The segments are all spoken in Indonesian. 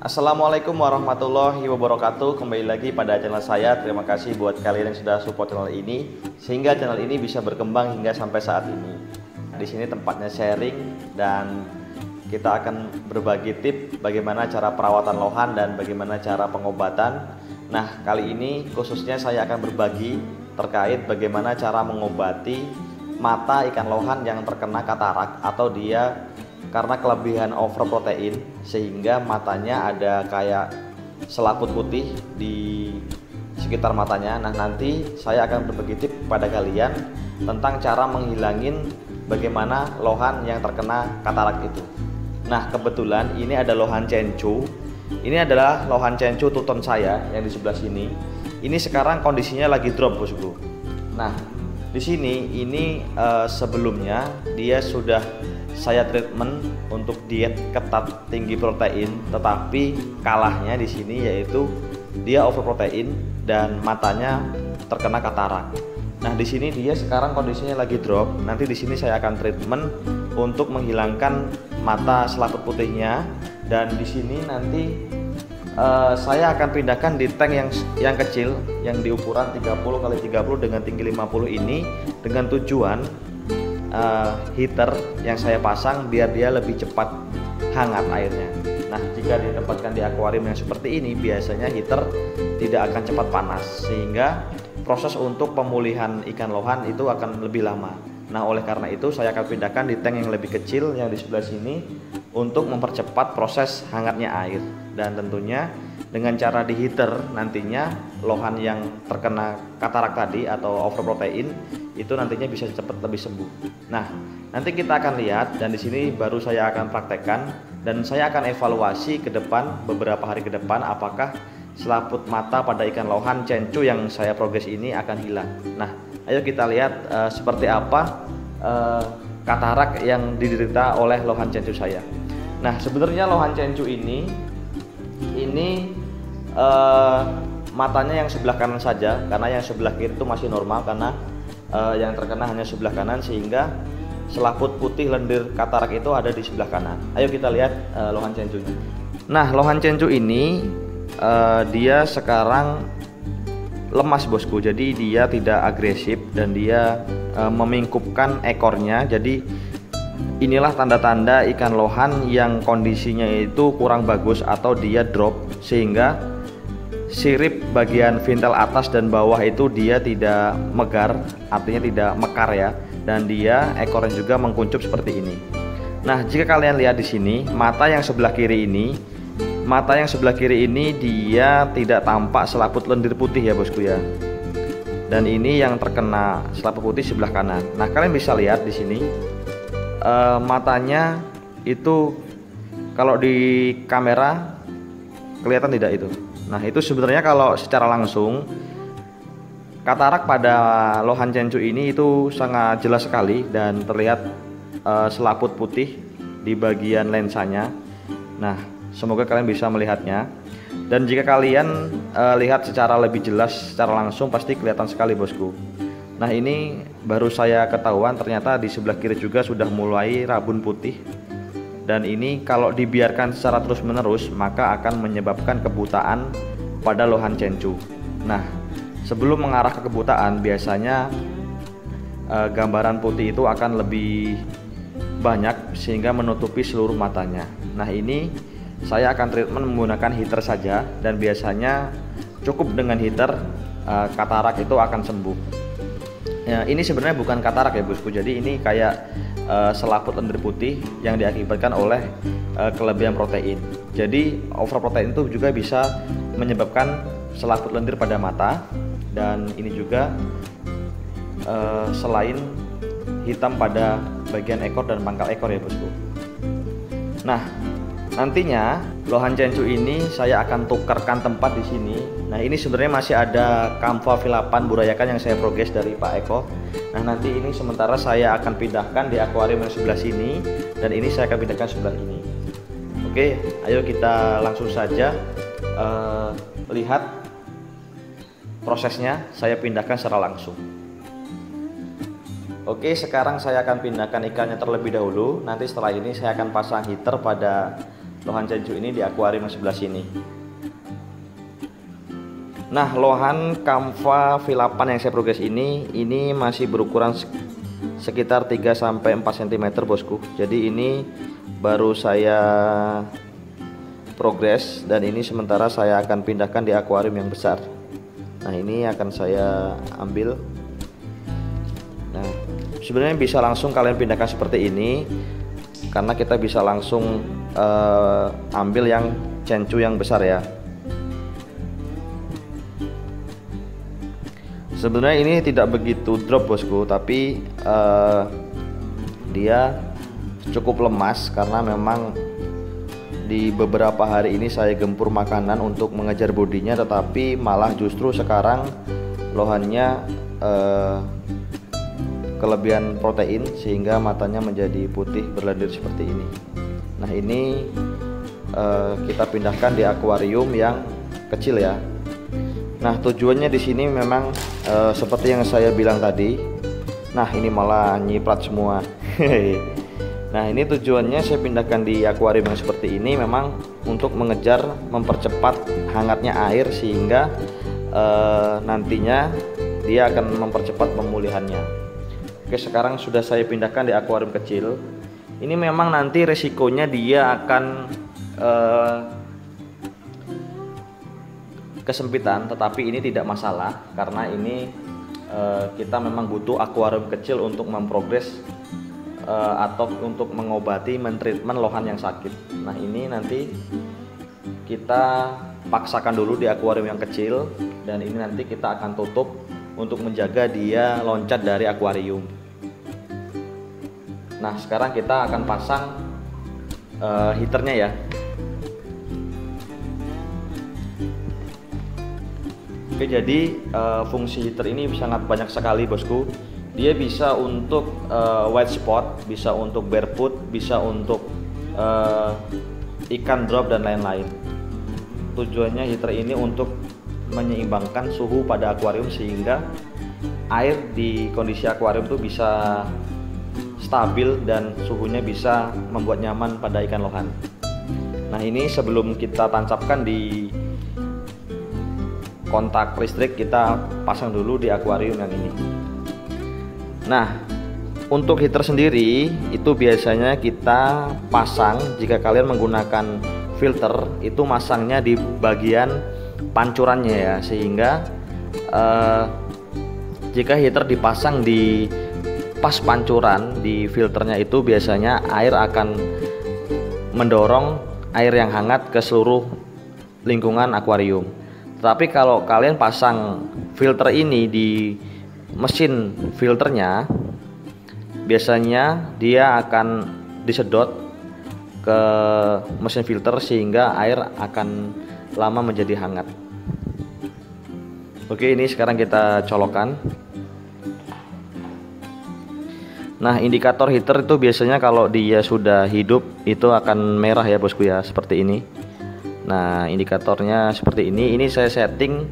Assalamualaikum warahmatullahi wabarakatuh. Kembali lagi pada channel saya. Terima kasih buat kalian yang sudah support channel ini sehingga channel ini bisa berkembang hingga sampai saat ini. Di sini tempatnya sharing dan kita akan berbagi tips bagaimana cara perawatan lohan dan bagaimana cara pengobatan. Nah, kali ini khususnya saya akan berbagi terkait bagaimana cara mengobati mata ikan lohan yang terkena katarak atau dia karena kelebihan overprotein sehingga matanya ada kayak selaput putih di sekitar matanya. Nah, nanti saya akan berbagi tips pada kalian tentang cara menghilangin bagaimana lohan yang terkena katarak itu. Nah, kebetulan ini ada lohan cencu. Ini adalah lohan cencu tuton saya yang di sebelah sini. Ini sekarang kondisinya lagi drop, bosku. Nah, di sini ini sebelumnya dia sudah saya treatment untuk diet ketat tinggi protein, tetapi kalahnya di sini yaitu dia overprotein dan matanya terkena katarak. Nah, di sini dia sekarang kondisinya lagi drop. Nanti di sini saya akan treatment untuk menghilangkan mata selaput putihnya, dan di sini nanti saya akan pindahkan di tank yang kecil yang diukuran 30x30 dengan tinggi 50 ini dengan tujuan heater yang saya pasang biar dia lebih cepat hangat airnya. Nah, jika ditempatkan di akuarium yang seperti ini biasanya heater tidak akan cepat panas sehingga proses untuk pemulihan ikan lohan itu akan lebih lama. Nah, oleh karena itu saya akan pindahkan di tank yang lebih kecil yang di sebelah sini untuk mempercepat proses hangatnya air. Dan tentunya dengan cara di heater nantinya lohan yang terkena katarak tadi atau overprotein itu nantinya bisa cepat lebih sembuh. Nah, nanti kita akan lihat dan di sini baru saya akan praktekkan dan saya akan evaluasi ke depan beberapa hari ke depan apakah selaput mata pada ikan lohan cencu yang saya progres ini akan hilang. Nah, ayo kita lihat seperti apa katarak yang diderita oleh lohan cencu saya. Nah, sebenarnya lohan cencu ini matanya yang sebelah kanan saja, karena yang sebelah kiri itu masih normal karena yang terkena hanya sebelah kanan sehingga selaput putih lendir katarak itu ada di sebelah kanan. Ayo kita lihat lohan cencunya. Nah, lohan cencu ini dia sekarang lemas, bosku. Jadi dia tidak agresif dan dia memingkupkan ekornya. Jadi inilah tanda-tanda ikan lohan yang kondisinya itu kurang bagus atau dia drop sehingga sirip bagian vintel atas dan bawah itu dia tidak megar, artinya tidak mekar ya, dan dia ekornya juga mengkuncup seperti ini. Nah, jika kalian lihat di sini mata yang sebelah kiri ini dia tidak tampak selaput lendir putih ya, bosku ya. Dan ini yang terkena selaput putih sebelah kanan. Nah, kalian bisa lihat di sini matanya itu kalau di kamera kelihatan tidak itu. Nah, itu sebenarnya kalau secara langsung katarak pada lohan cencu ini itu sangat jelas sekali dan terlihat selaput putih di bagian lensanya. Nah, semoga kalian bisa melihatnya. Dan jika kalian lihat secara lebih jelas secara langsung pasti kelihatan sekali, bosku. Nah, ini baru saya ketahuan ternyata di sebelah kiri juga sudah mulai rabun putih. Dan ini kalau dibiarkan secara terus-menerus maka akan menyebabkan kebutaan pada lohan cencu. Nah, sebelum mengarah ke kebutaan biasanya gambaran putih itu akan lebih banyak sehingga menutupi seluruh matanya. Nah, ini saya akan treatment menggunakan heater saja dan biasanya cukup dengan heater katarak itu akan sembuh. Ya, ini sebenarnya bukan katarak ya, bosku. Jadi ini kayak selaput lendir putih yang diakibatkan oleh kelebihan protein. Jadi overprotein itu juga bisa menyebabkan selaput lendir pada mata, dan ini juga selain hitam pada bagian ekor dan pangkal ekor ya, bosku. Nah, nantinya lohan cencu ini saya akan tukarkan tempat di sini. Nah, ini sebenarnya masih ada Kamfa V8 burayakan yang saya progres dari Pak Eko. Nah, nanti ini sementara saya akan pindahkan di akuarium yang sebelah sini dan ini saya akan pindahkan sebelah ini. Oke, ayo kita langsung saja lihat prosesnya. Saya pindahkan secara langsung. Oke, sekarang saya akan pindahkan ikannya terlebih dahulu. Nanti setelah ini saya akan pasang heater pada lohan Chenchu ini di akuarium yang sebelah sini. Nah, lohan Kamfa V8 yang saya progres ini masih berukuran sekitar 3-4 cm bosku. Jadi ini baru saya progres dan ini sementara saya akan pindahkan di akuarium yang besar. Nah, ini akan saya ambil. Nah, sebenarnya bisa langsung kalian pindahkan seperti ini karena kita bisa langsung ambil yang Chenchu yang besar ya. Sebenarnya ini tidak begitu drop bosku, tapi dia cukup lemas karena memang di beberapa hari ini saya gempur makanan untuk mengejar bodinya, tetapi malah justru sekarang lohannya kelebihan protein sehingga matanya menjadi putih berlendir seperti ini. Nah, ini kita pindahkan di akuarium yang kecil ya. Nah, tujuannya di sini memang seperti yang saya bilang tadi. Nah, ini malah nyiprat semua. Nah, ini tujuannya saya pindahkan di akuarium yang seperti ini memang untuk mengejar mempercepat hangatnya air sehingga nantinya dia akan mempercepat pemulihannya. Oke, sekarang sudah saya pindahkan di akuarium kecil. Ini memang nanti resikonya dia akan kesempitan, tetapi ini tidak masalah karena ini kita memang butuh akuarium kecil untuk memprogres atau untuk mengobati mentreatment lohan yang sakit. Nah, ini nanti kita paksakan dulu di akuarium yang kecil dan ini nanti kita akan tutup untuk menjaga dia loncat dari akuarium. Nah, sekarang kita akan pasang heaternya ya. Oke, jadi fungsi heater ini sangat banyak sekali bosku. Dia bisa untuk white spot, bisa untuk barefoot, bisa untuk ikan drop dan lain-lain. Tujuannya heater ini untuk menyeimbangkan suhu pada akuarium sehingga air di kondisi akuarium itu bisa stabil dan suhunya bisa membuat nyaman pada ikan lohan. Nah, ini sebelum kita tancapkan di kontak listrik, kita pasang dulu di akuarium yang ini. Nah, untuk heater sendiri itu biasanya kita pasang, jika kalian menggunakan filter itu masangnya di bagian pancurannya ya, sehingga jika heater dipasang di pas pancuran di filternya itu biasanya air akan mendorong air yang hangat ke seluruh lingkungan akuarium. Tapi kalau kalian pasang filter ini di mesin filternya, biasanya dia akan disedot ke mesin filter sehingga air akan lama menjadi hangat. Oke, ini sekarang kita colokkan. Nah, indikator heater itu biasanya kalau dia sudah hidup itu akan merah ya bosku ya, seperti ini. Nah, indikatornya seperti ini. Ini saya setting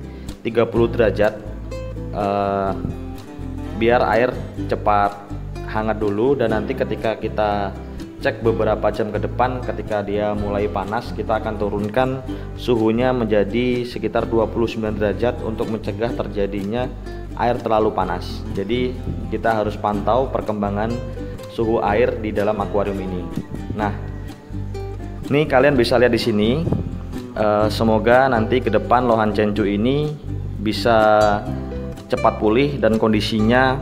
30 derajat biar air cepat hangat dulu, dan nanti ketika kita cek beberapa jam ke depan ketika dia mulai panas, kita akan turunkan suhunya menjadi sekitar 29 derajat untuk mencegah terjadinya air terlalu panas. Jadi kita harus pantau perkembangan suhu air di dalam akuarium ini. Nah, ini kalian bisa lihat di sini. Semoga nanti ke depan lohan Chenchu ini bisa cepat pulih dan kondisinya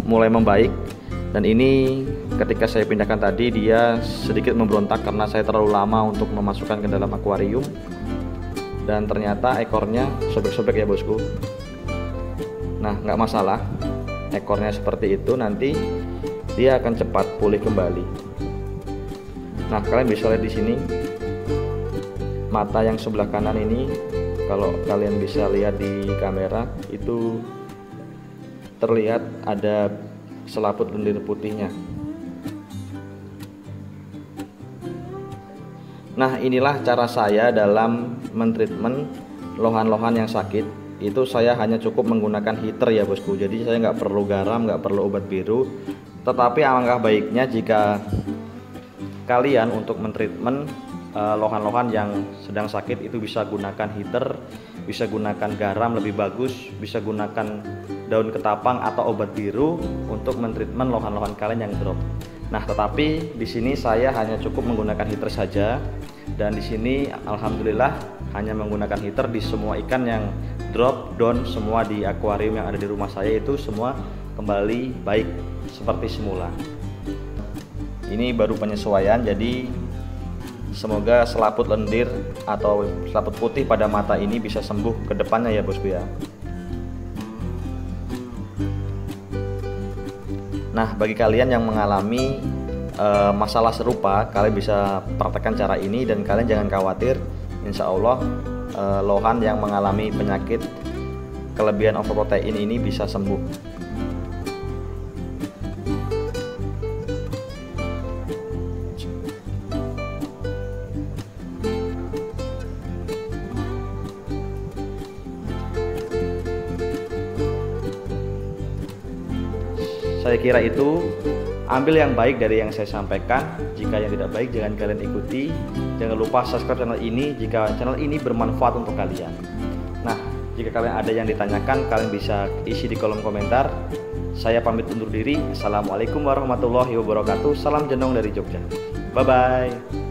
mulai membaik. Dan ini ketika saya pindahkan tadi dia sedikit memberontak karena saya terlalu lama untuk memasukkan ke dalam akuarium, dan ternyata ekornya sobek-sobek ya bosku. Nah, nggak masalah, ekornya seperti itu, nanti dia akan cepat pulih kembali. Nah, kalian bisa lihat di sini mata yang sebelah kanan ini, kalau kalian bisa lihat di kamera itu terlihat ada selaput lendir putihnya. Nah, inilah cara saya dalam mentreatment lohan-lohan yang sakit. Itu saya hanya cukup menggunakan heater ya bosku. Jadi saya nggak perlu garam, nggak perlu obat biru. Tetapi alangkah baiknya jika kalian untuk mentreatment lohan-lohan yang sedang sakit itu bisa gunakan heater, bisa gunakan garam lebih bagus, bisa gunakan daun ketapang atau obat biru untuk mentreatment lohan-lohan kalian yang drop. Nah, tetapi di sini saya hanya cukup menggunakan heater saja, dan di sini alhamdulillah hanya menggunakan heater di semua ikan yang drop down semua di akuarium yang ada di rumah saya itu semua kembali baik seperti semula. Ini baru penyesuaian, jadi semoga selaput lendir atau selaput putih pada mata ini bisa sembuh ke depannya ya bosku ya. Nah, bagi kalian yang mengalami masalah serupa, kalian bisa praktekkan cara ini dan kalian jangan khawatir. Insya Allah lohan yang mengalami penyakit kelebihan overprotein ini bisa sembuh. Saya kira itu, ambil yang baik dari yang saya sampaikan. Jika yang tidak baik jangan kalian ikuti. Jangan lupa subscribe channel ini jika channel ini bermanfaat untuk kalian. Nah, jika kalian ada yang ditanyakan, kalian bisa isi di kolom komentar. Saya pamit undur diri. Assalamualaikum warahmatullahi wabarakatuh. Salam jenong dari Jogja. Bye bye.